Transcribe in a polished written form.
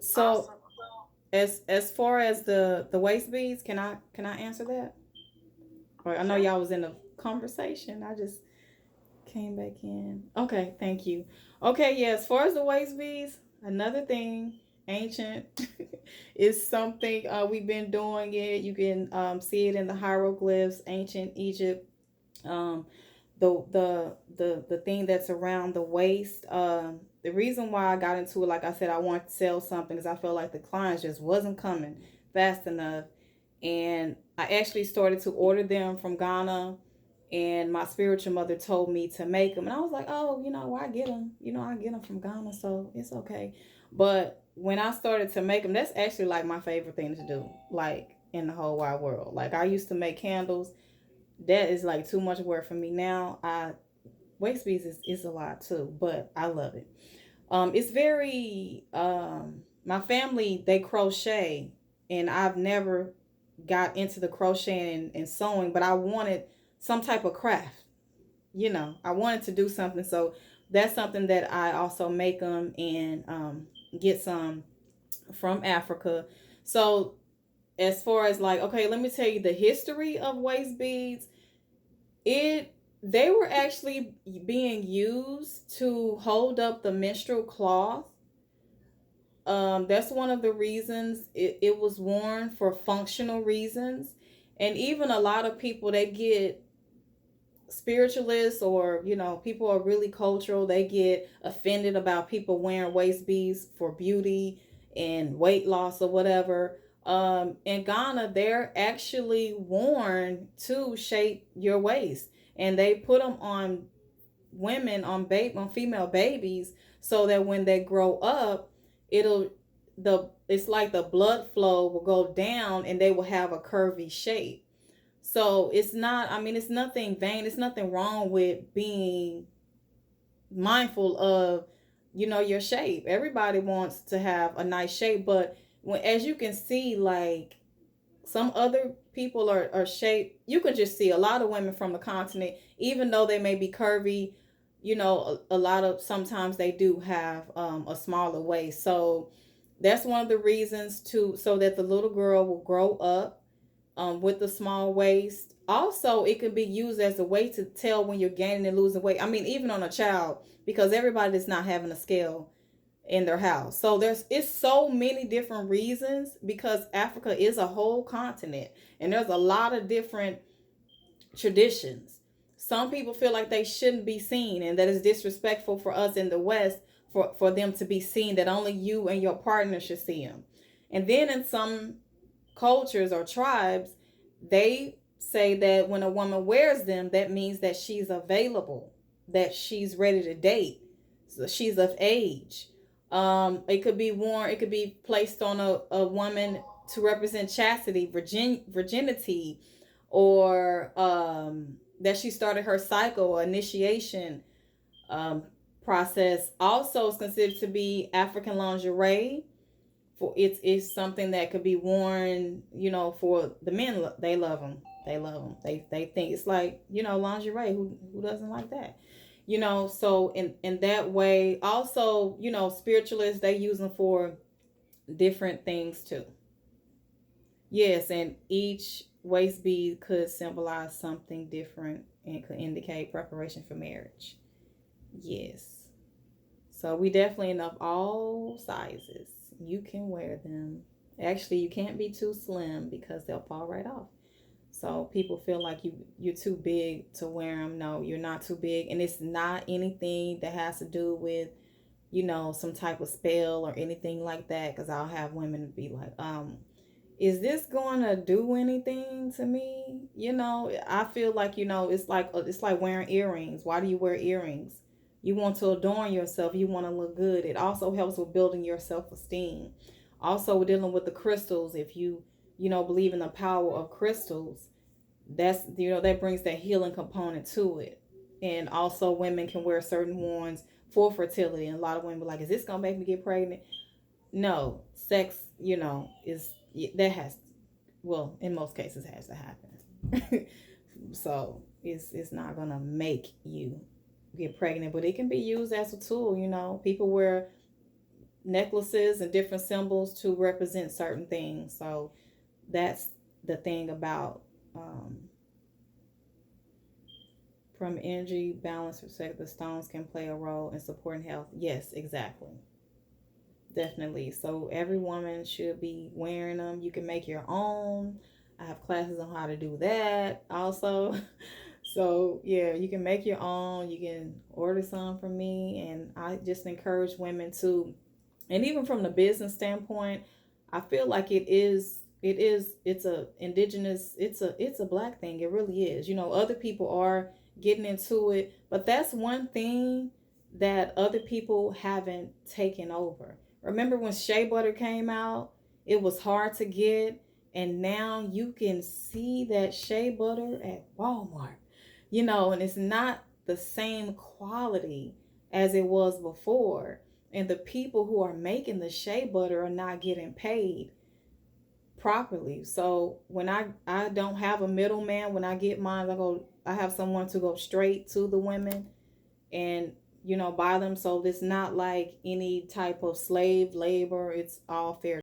So as far as the waist beads, can I answer that? Or I know Sure. y'all was in a conversation. I just came back in. Okay, thank you. Okay, yeah, as far as the waist beads, another thing, ancient is something we've been doing it. You can see it in the hieroglyphs, ancient Egypt. Um, the thing that's around the waist. The reason why I got into it, like I said, I wanted to sell something because I felt like the clients just wasn't coming fast enough, and I actually started to order them from Ghana. And my spiritual mother told me to make them, and I was like, "Oh, I get them. I get them from Ghana, so it's okay." But when I started to make them, that's actually like my favorite thing to do, like in the whole wide world. Like I used to make candles. That is like too much work for me now. I Waist beads is a lot too, but I love it. It's very my family, they crochet, and I've never got into the crocheting and sewing, but I wanted some type of craft. I wanted to do something, so that's something that I also make them and get some from Africa. So as far as like, okay, let me tell you the history of waist beads. It They were actually being used to hold up the menstrual cloth. That's one of the reasons it was worn, for functional reasons. And even a lot of people, they get spiritualists, or people are really cultural, they get offended about people wearing waist beads for beauty and weight loss or whatever. In Ghana, they're actually worn to shape your waist, and they put them on women, on female babies, so that when they grow up, it'll it's like the blood flow will go down and they will have a curvy shape. So it's not, I mean, it's nothing vain. It's nothing wrong with being mindful of, your shape. Everybody wants to have a nice shape, but as you can see, like some other people are shaped, you can just see a lot of women from the continent, even though they may be curvy, a lot of, sometimes they do have a smaller waist. So that's one of the reasons to so that the little girl will grow up with the small waist. Also, it can be used as a way to tell when you're gaining and losing weight. I mean, even on a child, because everybody is not having a scale in their house. So it's so many different reasons, because Africa is a whole continent and there's a lot of different traditions. Some people feel like they shouldn't be seen, and that is disrespectful for us in the West, for them to be seen, that only you and your partner should see them. And then in some cultures or tribes, they say that when a woman wears them, that means that she's available, that she's ready to date, so she's of age. It could be worn, it could be placed on a woman to represent chastity, virginity, or that she started her cycle or initiation um, process. Also, is considered to be African lingerie. For it's something that could be worn, for the men. They love them. They love them. They think it's like, lingerie. Who doesn't like that? So in that way, also, spiritualists, they use them for different things too. Yes, and each waist bead could symbolize something different and could indicate preparation for marriage. Yes. So we definitely enough all sizes. You can wear them. Actually, you can't be too slim because they'll fall right off. So people feel like you're too big to wear them. No, you're not too big, and it's not anything that has to do with, some type of spell or anything like that. Because I'll have women be like, is this going to do anything to me? I feel like, it's like wearing earrings. Why do you wear earrings? You want to adorn yourself, you want to look good. It also helps with building your self-esteem. Also, dealing with the crystals, if you believe in the power of crystals, that brings that healing component to it. And also, women can wear certain ones for fertility, and a lot of women be like, is this going to make me get pregnant? No, sex, is that has, well, in most cases, has to happen. So it's not gonna make you get pregnant, but it can be used as a tool. People wear necklaces and different symbols to represent certain things. So that's the thing about from energy balance perspective, the stones can play a role in supporting health. Yes, exactly. Definitely. So every woman should be wearing them. You can make your own. I have classes on how to do that also. So yeah, you can make your own. You can order some from me, and I just encourage women to, and even from the business standpoint, I feel like it's a indigenous, it's a black thing. It really is. You know, other people are getting into it, but that's one thing that other people haven't taken over. Remember when shea butter came out? It was hard to get, and now you can see that shea butter at Walmart. You know, and it's not the same quality as it was before, and the people who are making the shea butter are not getting paid properly. So when I don't have a middleman, when I get mine, I have someone to go straight to the women and buy them. So it's not like any type of slave labor. It's all fair